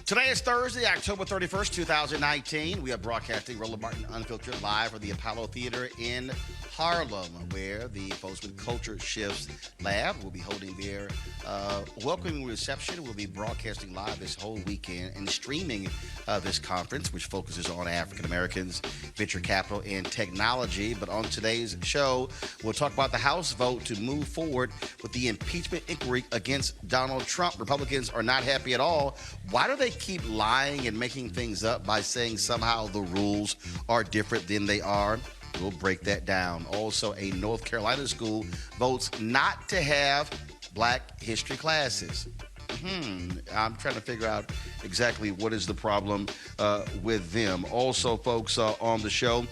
Today is Thursday, October 31st, 2019. We are broadcasting Roland Martin Unfiltered live from the Apollo Theater in Harlem, where the Folks with Culture Shifts Lab will be holding their welcoming reception. We'll be broadcasting live this whole weekend and streaming this conference, which focuses on African Americans, venture capital, and technology. But on today's show, we'll talk about the House vote to move forward with the impeachment inquiry against Donald Trump. Republicans are not happy at all. Why do they keep lying and making things up by saying somehow the rules are different than they are? We'll break that down. Also, a North Carolina school votes not to have Black history classes. I'm trying to figure out exactly what is the problem with them. Also, folks, on the show,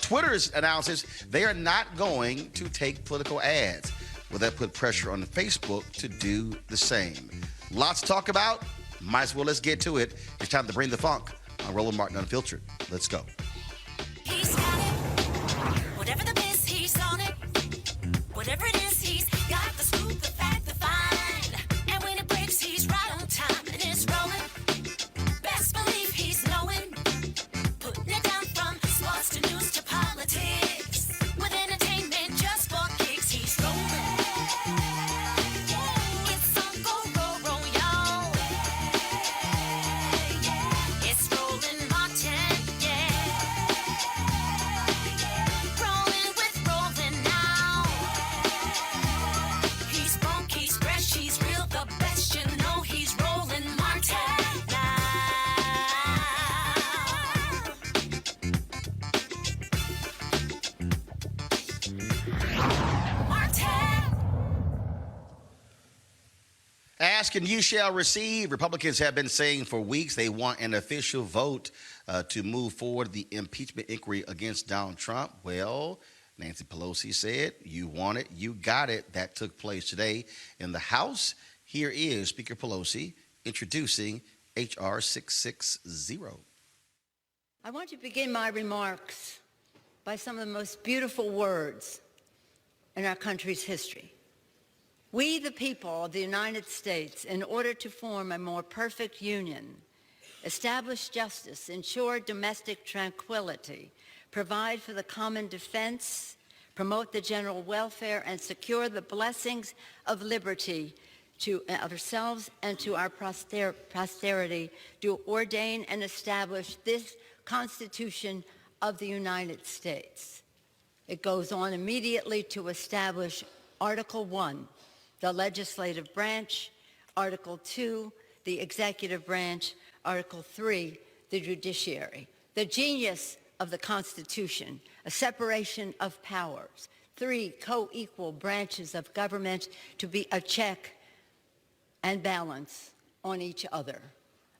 Twitter announces they are not going to take political ads. Will that put pressure on Facebook to do the same? Lots to talk about. Might as well let's get to it. It's time to bring the funk on Roland Martin Unfiltered. Let's go. He's got it. Whatever the biz, he's on it. Whatever it is, he's got the scoop, the fact, the find. And when it breaks, he's right on time and it's rolling. Best believe he's knowing. Putting it down from sports to news to politics. With entertainment just for kicks, he's rolling. It's Uncle Ro, y'all. It's Roland Martin, rolling with Roland now. He's funk, he's fresh, he's real, the best, you know he's Roland Martin now. Martin. Ask and you shall receive. Republicans have been saying for weeks they want an official vote to move forward the impeachment inquiry against Donald Trump. Well, Nancy Pelosi said, you want it, you got it. That took place today in the House. Here is Speaker Pelosi introducing H.R. 660. I want to begin my remarks by some of the most beautiful words in our country's history. We, the people of the United States, in order to form a more perfect union, establish justice, ensure domestic tranquility, provide for the common defense, promote the general welfare, and secure the blessings of liberty to ourselves and to our posterity, do ordain and establish this Constitution of the United States. It goes on immediately to establish Article 1, the legislative branch, Article 2, the executive branch, Article 3, the judiciary. The genius of the Constitution, a separation of powers, 3 co-equal branches of government to be a check and balance on each other.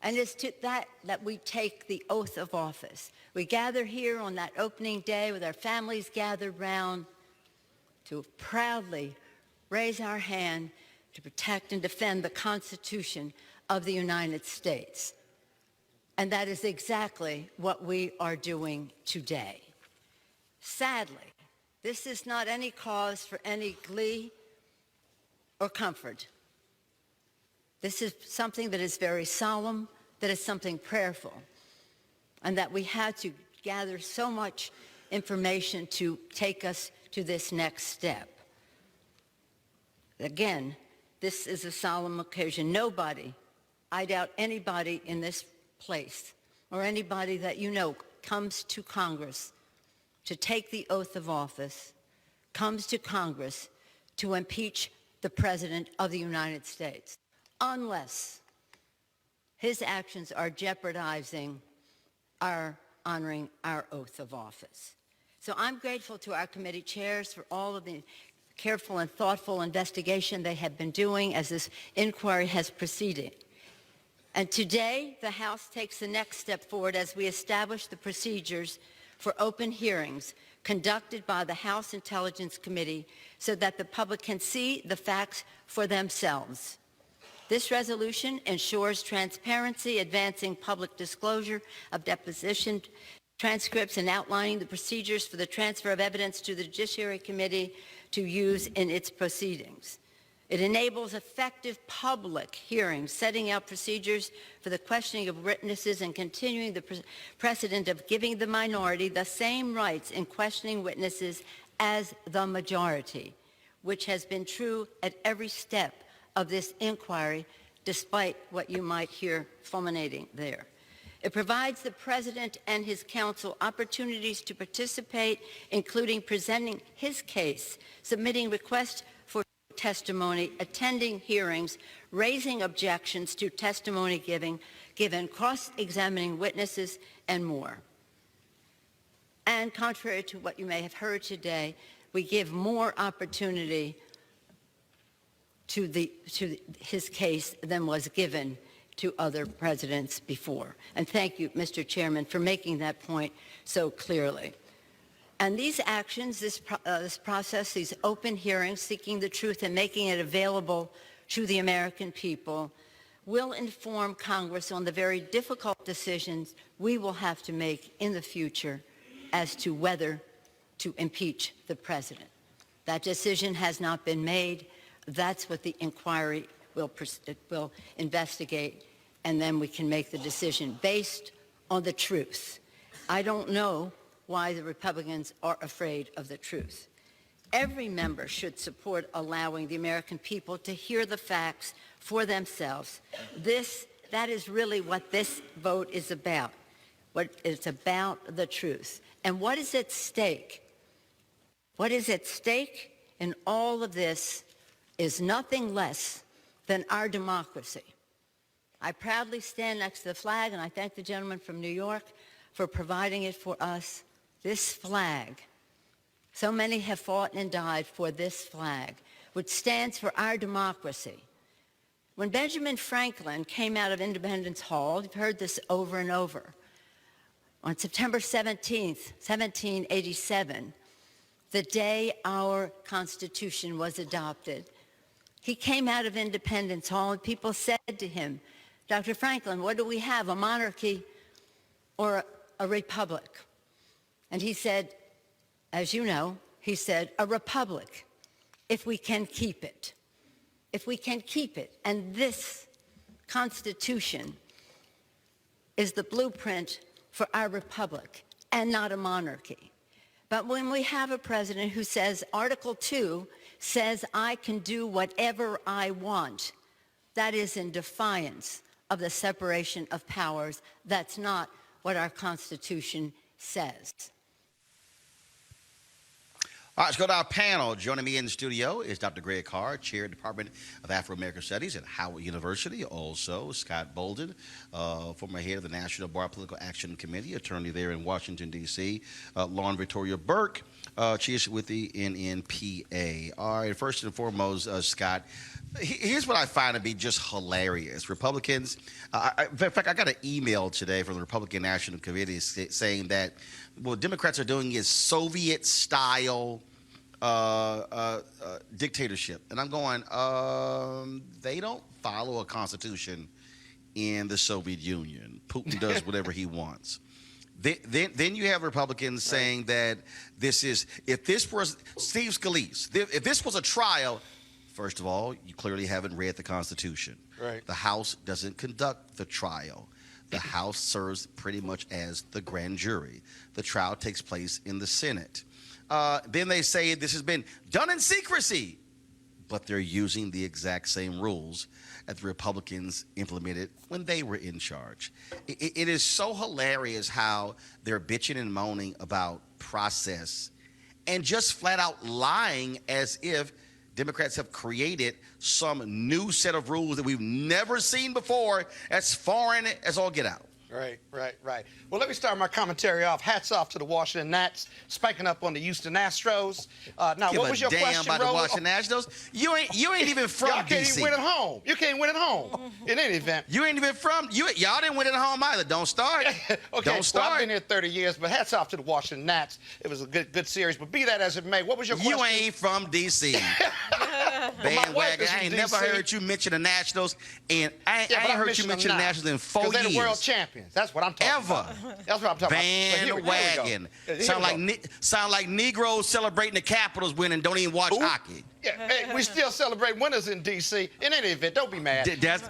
And it's to that we take the oath of office. We gather here on that opening day with our families gathered round to proudly raise our hand to protect and defend the Constitution of the United States. And that is exactly what we are doing today. Sadly, this is not any cause for any glee or comfort. This is something that is very solemn, that is something prayerful, and that we had to gather so much information to take us to this next step. Again, this is a solemn occasion. Nobody, I doubt anybody in this place or anybody that you know comes to Congress to take the oath of office, comes to Congress to impeach the President of the United States, unless his actions are jeopardizing our honoring our oath of office. So I'm grateful to our committee chairs for all of the careful and thoughtful investigation they have been doing as this inquiry has proceeded. And today, the House takes the next step forward as we establish the procedures for open hearings conducted by the House Intelligence Committee so that the public can see the facts for themselves. This resolution ensures transparency, advancing public disclosure of deposition transcripts, and outlining the procedures for the transfer of evidence to the Judiciary Committee to use in its proceedings. It enables effective public hearings, setting out procedures for the questioning of witnesses and continuing the precedent of giving the minority the same rights in questioning witnesses as the majority, which has been true at every step of this inquiry, despite what you might hear fulminating there. It provides the President and his counsel opportunities to participate, including presenting his case, submitting requests for testimony, attending hearings, raising objections to testimony given, cross-examining witnesses, and more. And contrary to what you may have heard today, we give more opportunity to his case than was given to other presidents before. And thank you, Mr. Chairman, for making that point so clearly. And these actions, this process, these open hearings, seeking the truth and making it available to the American people, will inform Congress on the very difficult decisions we will have to make in the future as to whether to impeach the president. That decision has not been made. That's what the inquiry will investigate, and then we can make the decision based on the truth. I don't know why the Republicans are afraid of the truth. Every member should support allowing the American people to hear the facts for themselves. That is really what this vote is about. It's about the truth. And what is at stake? What is at stake in all of this is nothing less than our democracy. I proudly stand next to the flag, and I thank the gentleman from New York for providing it for us. This flag, so many have fought and died for this flag, which stands for our democracy. When Benjamin Franklin came out of Independence Hall, you've heard this over and over, on September 17th, 1787, the day our Constitution was adopted, he came out of Independence Hall and people said to him, Dr. Franklin, what do we have, a monarchy or a republic? And he said, as you know, he said, a republic, if we can keep it. If we can keep it. And this Constitution is the blueprint for our republic and not a monarchy. But when we have a president who says, Article 2 says I can do whatever I want, that is in defiance of the separation of powers. That's not what our Constitution says. All right, let's go to our panel. Joining me in the studio is Dr. Greg Carr, Chair of the Department of Afro-American Studies at Howard University. Also, Scott Bolden, former head of the National Bar Political Action Committee, attorney there in Washington, D.C. Lauren Victoria Burke, she is with the NNPA. All right, first and foremost, Scott, here's what I find to be just hilarious. Republicans, in fact, I got an email today from the Republican National Committee saying that what Democrats are doing is Soviet-style dictatorship. And I'm going, they don't follow a constitution in the Soviet Union. Putin does whatever he wants. Then you have Republicans saying that this is, if this was Steve Scalise, if this was a trial, first of all, you clearly haven't read the Constitution. Right. The House doesn't conduct the trial. The House serves pretty much as the grand jury. The trial takes place in the Senate. Then they say this has been done in secrecy, but they're using the exact same rules that the Republicans implemented when they were in charge. It is so hilarious how they're bitching and moaning about process and just flat out lying as if Democrats have created some new set of rules that we've never seen before, as foreign as all get out. Right. Well, let me start my commentary off. Hats off to the Washington Nats, spiking up on the Houston Astros. Now, Give what was your question, Give a damn about the Washington Nationals. You ain't even from Y'all can't DC. even win at home. You can't win at home. In any event. You ain't even from, y'all didn't win at home either. Don't start. Okay, Don't start. Well, I've been here 30 years, but hats off to the Washington Nats. It was a good series. But be that as it may, what was your question? You ain't from DC. Bandwagon. I ain't never heard you mention the Nationals, and I ain't heard you mention the Nationals in 4 years. Because they're the world champions. That's what I'm talking about. That's what I'm talking about. Bandwagon. Sound like Negroes celebrating the Capitals winning, don't even watch hockey. Yeah, hey, we still celebrate winners in D.C. In any event, don't be mad. That's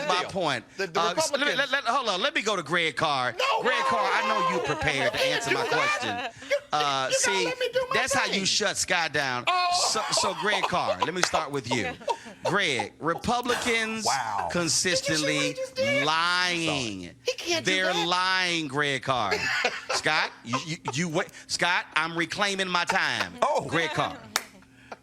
my point. The Republicans... hold on. Let me go to Greg Carr. No, Greg Carr, I know you prepared to answer my question. See, let me do my that's how thing. you shut Scott down. Oh. So, Greg Carr, let me start with you. Greg, Republicans consistently lying. He can't do They're that. lying, Greg Carr. Scott, you wait. Scott, I'm reclaiming my time. Greg Carr.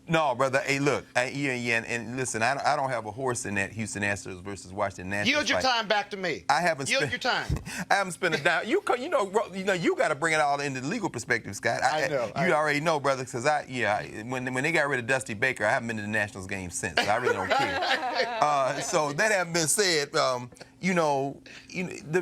No, brother. Hey, look. And listen, I don't have a horse in that Houston Astros versus Washington Nationals. Yield your time back to me. I haven't Yield spent your time. I haven't spent a dime. You got to bring it all into the legal perspective, Scott. I know. You already know, brother, because when they got rid of Dusty Baker, I haven't been to the Nationals game since. So I really don't care. So that having been said, the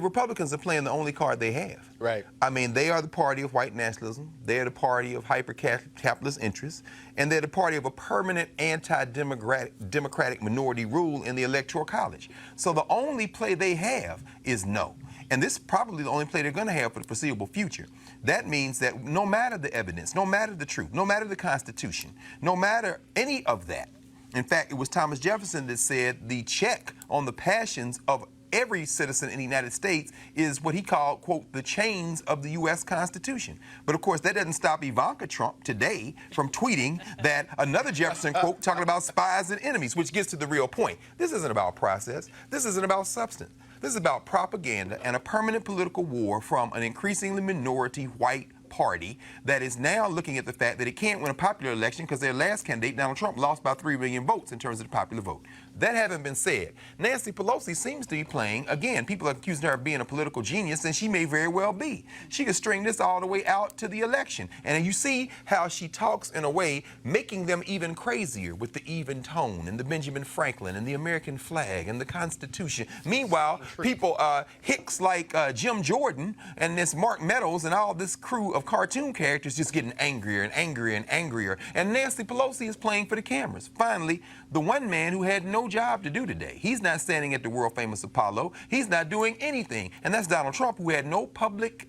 Republicans are playing the only card they have. Right. I mean, they are the party of white nationalism. They are the party of hyper-capitalist interests. And they're the party of a permanent anti-democratic minority rule in the Electoral College. So the only play they have is no. And this is probably the only play they're going to have for the foreseeable future. That means that no matter the evidence, no matter the truth, no matter the Constitution, no matter any of that, in fact, it was Thomas Jefferson that said the check on the passions of every citizen in the United States is what he called, quote, the chains of the U.S. Constitution. But of course, that doesn't stop Ivanka Trump today from tweeting that another Jefferson quote talking about spies and enemies, which gets to the real point. This isn't about process. This isn't about substance. This is about propaganda and a permanent political war from an increasingly minority white party that is now looking at the fact that it can't win a popular election because their last candidate, Donald Trump, lost by 3 million votes in terms of the popular vote. That having been said, Nancy Pelosi seems to be playing, again, people are accusing her of being a political genius, and she may very well be. She could string this all the way out to the election. And you see how she talks in a way making them even crazier with the even tone and the Benjamin Franklin and the American flag and the Constitution. Meanwhile, people, hicks like Jim Jordan and this Mark Meadows and all this crew of cartoon characters just getting angrier and angrier and angrier. And Nancy Pelosi is playing for the cameras. Finally, the one man who had no job to do today. He's not standing at the world-famous Apollo. He's not doing anything. And that's Donald Trump, who had no public,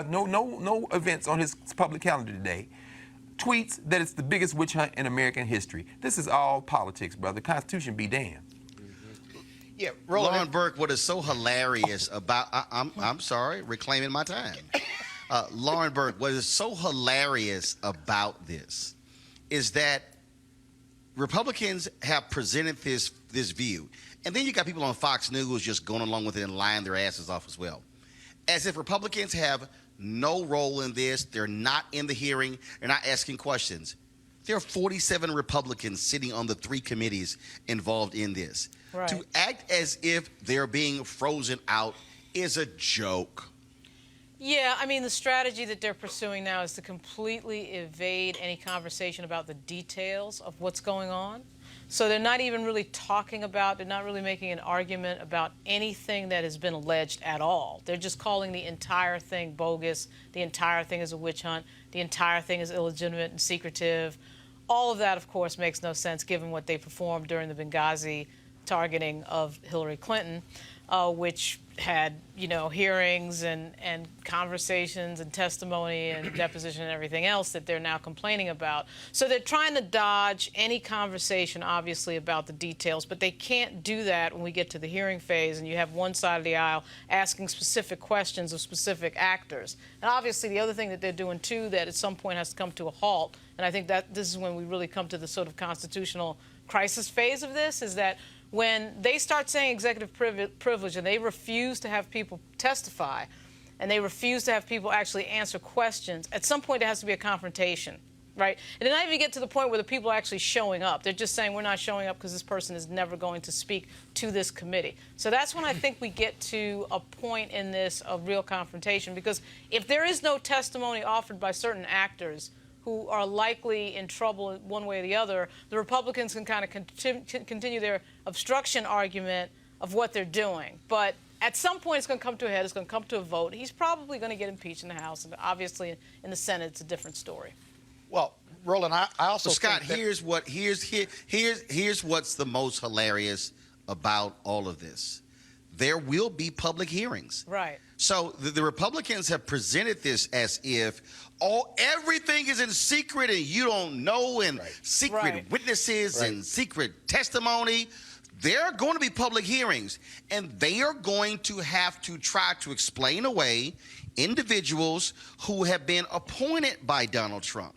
no events on his public calendar today. Tweets that it's the biggest witch hunt in American history. This is all politics, brother. Constitution be damned. Yeah, Roland. Lauren Burke, what is so hilarious about... I'm sorry, reclaiming my time. Lauren Burke, what is so hilarious about this is that Republicans have presented this view, and then you got people on Fox News just going along with it and lying their asses off as well, as if Republicans have no role in this. They're not in the hearing. They're not asking questions. There are 47 Republicans sitting on the 3 committees involved in this. Right. To act as if they're being frozen out is a joke. Yeah, I mean, the strategy that they're pursuing now is to completely evade any conversation about the details of what's going on. So they're not even really talking about, they're not really making an argument about anything that has been alleged at all. They're just calling the entire thing bogus, the entire thing is a witch hunt, the entire thing is illegitimate and secretive. All of that, of course, makes no sense given what they performed during the Benghazi targeting of Hillary Clinton, which had, hearings and conversations and testimony and deposition and everything else that they're now complaining about. So they're trying to dodge any conversation, obviously, about the details, but they can't do that when we get to the hearing phase and you have one side of the aisle asking specific questions of specific actors. And obviously the other thing that they're doing, too, that at some point has to come to a halt, and I think that this is when we really come to the sort of constitutional crisis phase of this, is that when they start saying executive privilege and they refuse to have people testify and they refuse to have people actually answer questions, at some point there has to be a confrontation, right? And then not even get to the point where the people are actually showing up. They're just saying, we're not showing up because this person is never going to speak to this committee. So that's when I think we get to a point in this of real confrontation, because if there is no testimony offered by certain actors who are likely in trouble one way or the other, the Republicans can kind of continue their obstruction argument of what they're doing. But at some point, it's going to come to a head. It's going to come to a vote. He's probably going to get impeached in the House, and obviously in the Senate, it's a different story. Well, Roland, I also Scott, think that... here's what's the most hilarious about all of this. There will be public hearings. Right. So the Republicans have presented this as if everything is in secret and you don't know, and secret witnesses and secret testimony. There are going to be public hearings, and they are going to have to try to explain away individuals who have been appointed by Donald Trump,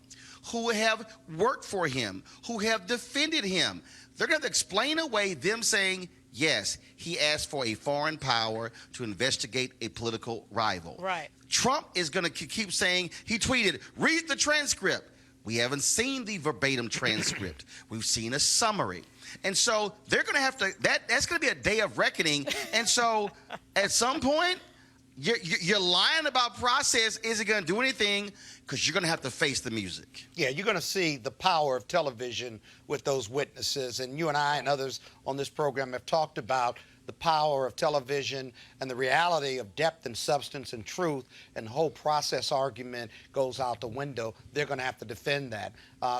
who have worked for him, who have defended him. They're going to explain away them saying, yes, he asked for a foreign power to investigate a political rival. Right. Trump is going to keep saying, he tweeted, read the transcript. We haven't seen the verbatim transcript. We've seen a summary. And so they're going to have to, that's going to be a day of reckoning. And so at some point, you're lying about process isn't going to do anything, because you're going to have to face the music. Yeah, you're going to see the power of television with those witnesses. And you and I and others on this program have talked about the power of television and the reality of depth and substance and truth, and the whole process argument goes out the window. They're going to have to defend that.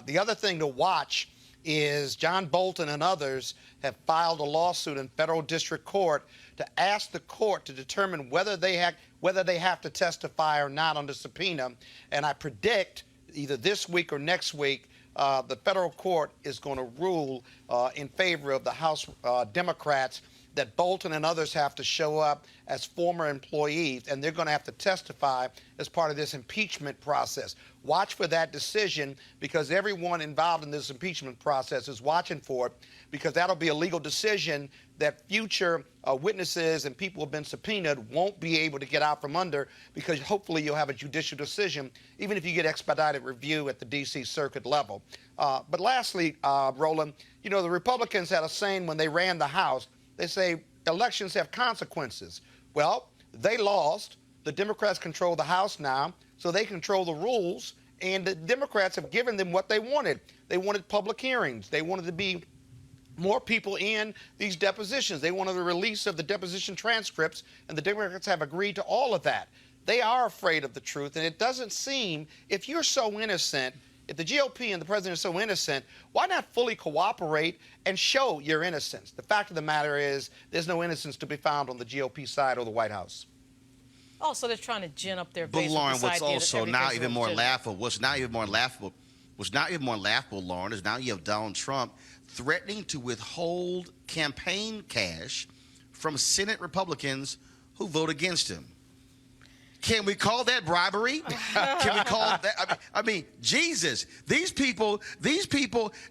The other thing to watch is John Bolton and others have filed a lawsuit in federal district court to ask the court to determine whether they have to testify or not under subpoena. And I predict either this week or next week, the federal court is going to rule in favor of the House Democrats that Bolton and others have to show up as former employees, and they're going to have to testify as part of this impeachment process. Watch for that decision, because everyone involved in this impeachment process is watching for it, because that'll be a legal decision that future witnesses and people who have been subpoenaed won't be able to get out from under, because hopefully you'll have a judicial decision, even if you get expedited review at the D.C. Circuit level. But lastly, Roland, you know, the Republicans had a saying when they ran the House. They say elections have consequences. Well, they lost. The Democrats control the House now, so they control the rules, and the Democrats have given them what they wanted. They wanted public hearings. They wanted to be more people in these depositions. They wanted the release of the deposition transcripts, and the Democrats have agreed to all of that. They are afraid of the truth, and it doesn't seem, if you're so innocent, if the GOP and the president are so innocent, why not fully cooperate and show your innocence? The fact of the matter is there's no innocence to be found on the GOP side or the White House. Also, they're trying to gin up their But base. Lauren, what's also now even more laughable, what's not even more laughable, Lauren, is now you have Donald Trump threatening to withhold campaign cash from Senate Republicans who vote against him. Can we call that bribery? Can we call that? I mean, Jesus, these people,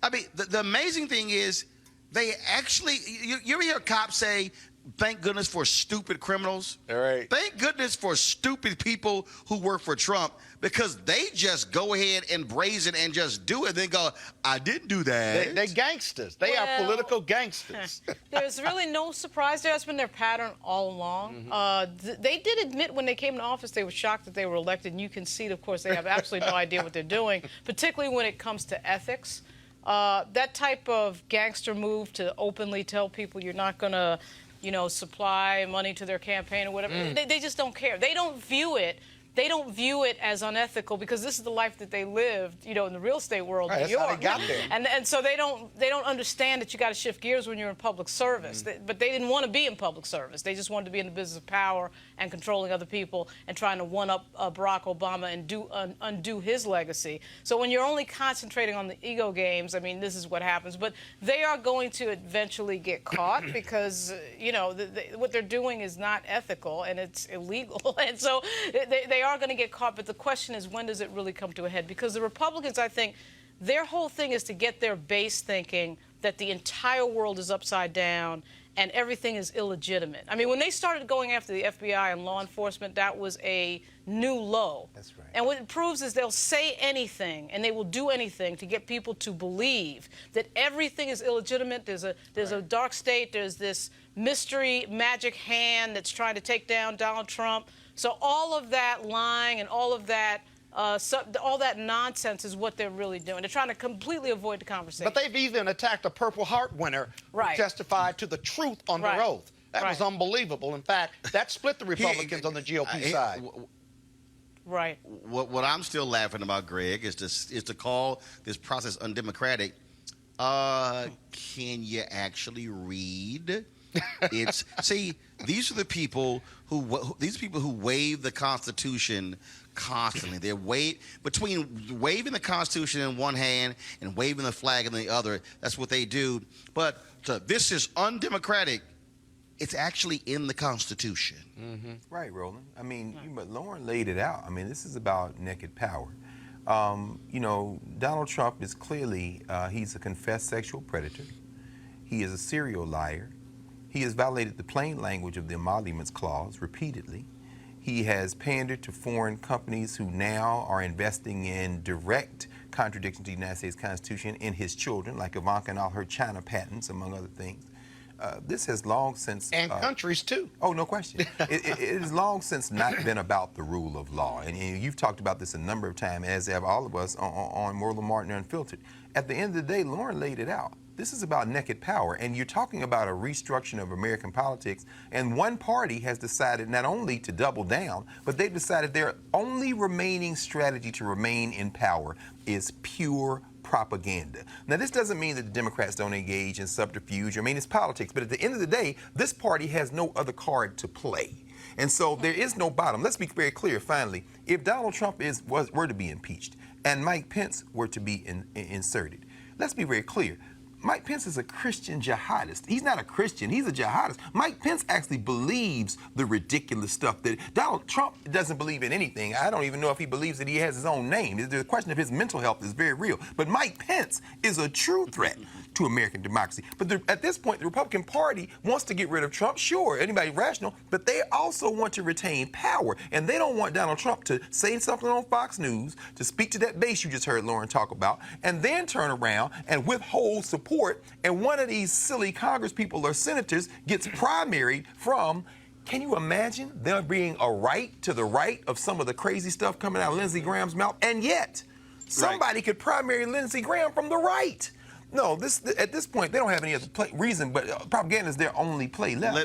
I mean, the amazing thing is they actually, you ever hear cops say, thank goodness for stupid criminals? All right. Thank goodness for stupid people who work for Trump, because they just go ahead and brazen and just do it and then go, I didn't do that. They're gangsters. They are political gangsters. There's really no surprise there. That's been their pattern all along. They did admit when they came to office they were shocked that they were elected, and you can see, of course, they have absolutely no idea what they're doing, particularly when it comes to ethics. That type of gangster move to openly tell people you're not going to, you know, supply money to their campaign or whatever. They just don't care. They don't view it. They don't view it as unethical, because this is the life that they lived, you know, in the real estate world in New York. That's how they got there. And so they don't understand that you got to shift gears when you're in public service. But they didn't want to be in public service. They just wanted to be in the business of power and controlling other people and trying to one-up Barack Obama and undo his legacy. So when you're only concentrating on the ego games, I mean, this is what happens. But they are going to eventually get caught, because, you know, what they're doing is not ethical and it's illegal. And so they are going to get caught. But the question is, when does it really come to a head? Because the Republicans, I think, their whole thing is to get their base thinking that the entire world is upside down and everything is illegitimate. I mean, when they started going after the FBI and law enforcement, that was a new low. That's right. And what it proves is they'll say anything and they will do anything to get people to believe that everything is illegitimate. There's a dark state. There's this mystery magic hand that's trying to take down Donald Trump. So all of that lying and all of that all that nonsense is what they're really doing. They're trying to completely avoid the conversation. But they've even attacked a Purple Heart winner who testified to the truth under oath. That was unbelievable. In fact, that split the Republicans on the GOP side. Right. What I'm still laughing about, Greg, is to call this process undemocratic. Can you actually read It's see, these are the people who wave the Constitution constantly. They're between waving the Constitution in one hand and waving the flag in the other. That's what they do. But this is undemocratic. It's actually in the Constitution. Mm-hmm. Right, Roland. I mean, but Lauren laid it out. I mean, this is about naked power. You know, Donald Trump is clearly, he's a confessed sexual predator. He is a serial liar. He has violated the plain language of the Emoluments Clause repeatedly. He has pandered to foreign companies who now are investing in direct contradiction to the United States Constitution in his children, like Ivanka and all her China patents, among other things. This has long since... And countries, too. Oh, no question. It has long since not been about the rule of law. And you've talked about this a number of times, as have all of us, on Roland Martin Unfiltered. At the end of the day, Lauren laid it out. This is about naked power, and you're talking about a restructuring of American politics, and one party has decided not only to double down, but they've decided their only remaining strategy to remain in power is pure propaganda. Now, this doesn't mean that the Democrats don't engage in subterfuge. I mean, it's politics, but at the end of the day, this party has no other card to play. And so there is no bottom. Let's be very clear, finally. If Donald Trump were to be impeached and Mike Pence were to be inserted, let's be very clear. Mike Pence is a Christian jihadist. He's not a Christian, he's a jihadist. Mike Pence actually believes the ridiculous stuff that Donald Trump doesn't believe in anything. I don't even know if he believes that he has his own name. The question of his mental health is very real. But Mike Pence is a true threat to American democracy. But at this point, the Republican Party wants to get rid of Trump, sure, anybody rational, but they also want to retain power. And they don't want Donald Trump to say something on Fox News, to speak to that base you just heard Lauren talk about, and then turn around and withhold support, and one of these silly Congress people or senators gets primaried from, can you imagine there being a right to the right of some of the crazy stuff coming out of Lindsey Graham's mouth, and yet somebody could primary Lindsey Graham from the right. No, at this point, they don't have any other reason, but propaganda is their only play left.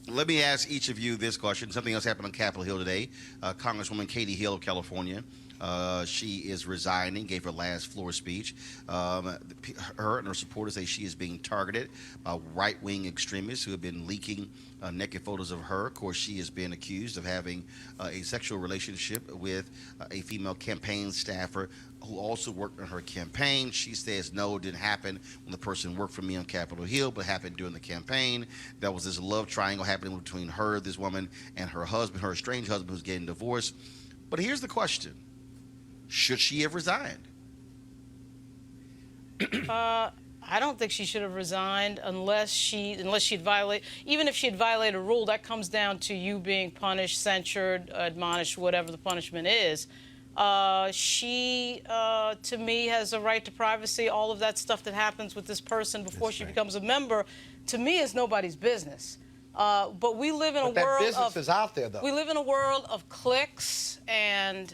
Let me ask each of you this question. Something else happened on Capitol Hill today. Congresswoman Katie Hill of California, she is resigning, gave her last floor speech. Her and her supporters say she is being targeted by right-wing extremists who have been leaking naked photos of her. Of course, she has been accused of having a sexual relationship with a female campaign staffer who also worked on her campaign. She says, no, it didn't happen when the person worked for me on Capitol Hill, but happened during the campaign. There was this love triangle happening between her, this woman, and her husband, her estranged husband who's getting divorced. But here's the question. Should she have resigned? I don't think she should have resigned unless she'd violate, even if she had violated a rule, that comes down to you being punished, censured, admonished, whatever the punishment is. She, to me, has a right to privacy. All of that stuff that happens with this person before she becomes a member, to me, is nobody's business. But we live in a world that business is out there, though. We live in a world of clicks and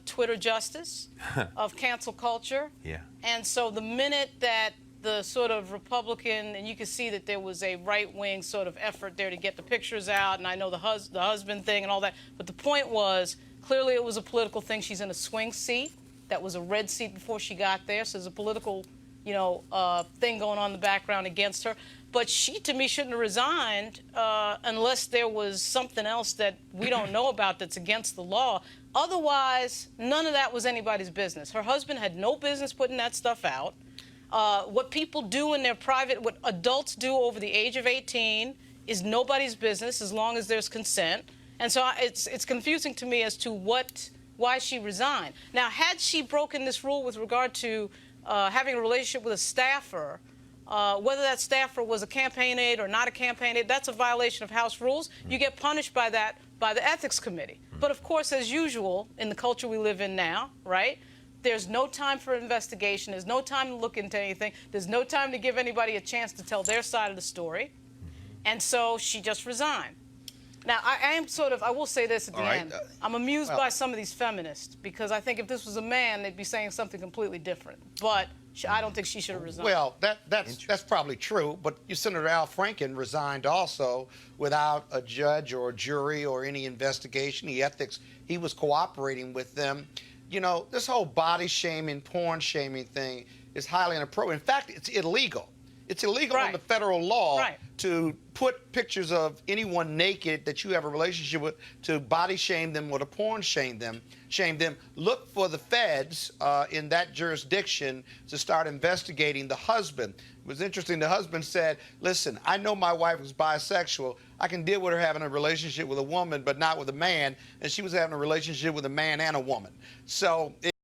Twitter justice, of cancel culture. Yeah. And so the minute that the sort of Republican, and you can see that there was a right-wing sort of effort there to get the pictures out, and I know the husband thing and all that, but the point was, clearly it was a political thing. She's in a swing seat. That was a red seat before she got there, so there's a political, thing going on in the background against her. But she, to me, shouldn't have resigned unless there was something else that we don't know about that's against the law. Otherwise, none of that was anybody's business. Her husband had no business putting that stuff out. What people do in their private, what adults do over the age of 18 is nobody's business as long as there's consent. And so it's confusing to me as to why she resigned. Now, had she broken this rule with regard to having a relationship with a staffer, whether that staffer was a campaign aide or not a campaign aide, that's a violation of House rules. You get punished by that by the Ethics Committee. But, of course, as usual, in the culture we live in now, right, there's no time for investigation. There's no time to look into anything. There's no time to give anybody a chance to tell their side of the story. And so she just resigned. Now, I will say this at the end. I'm amused by some of these feminists because I think if this was a man, they'd be saying something completely different. But I don't think she should have resigned. Well, that's probably true, but Senator Al Franken resigned also without a judge or a jury or any investigation. He was cooperating with them. This whole body shaming, porn shaming thing is highly inappropriate. In fact, it's illegal. It's illegal Right. under federal law Right. to put pictures of anyone naked that you have a relationship with, to body shame them or to porn shame them. Look for the feds in that jurisdiction to start investigating the husband. It was interesting. The husband said, listen, I know my wife was bisexual. I can deal with her having a relationship with a woman, but not with a man. And she was having a relationship with a man and a woman. So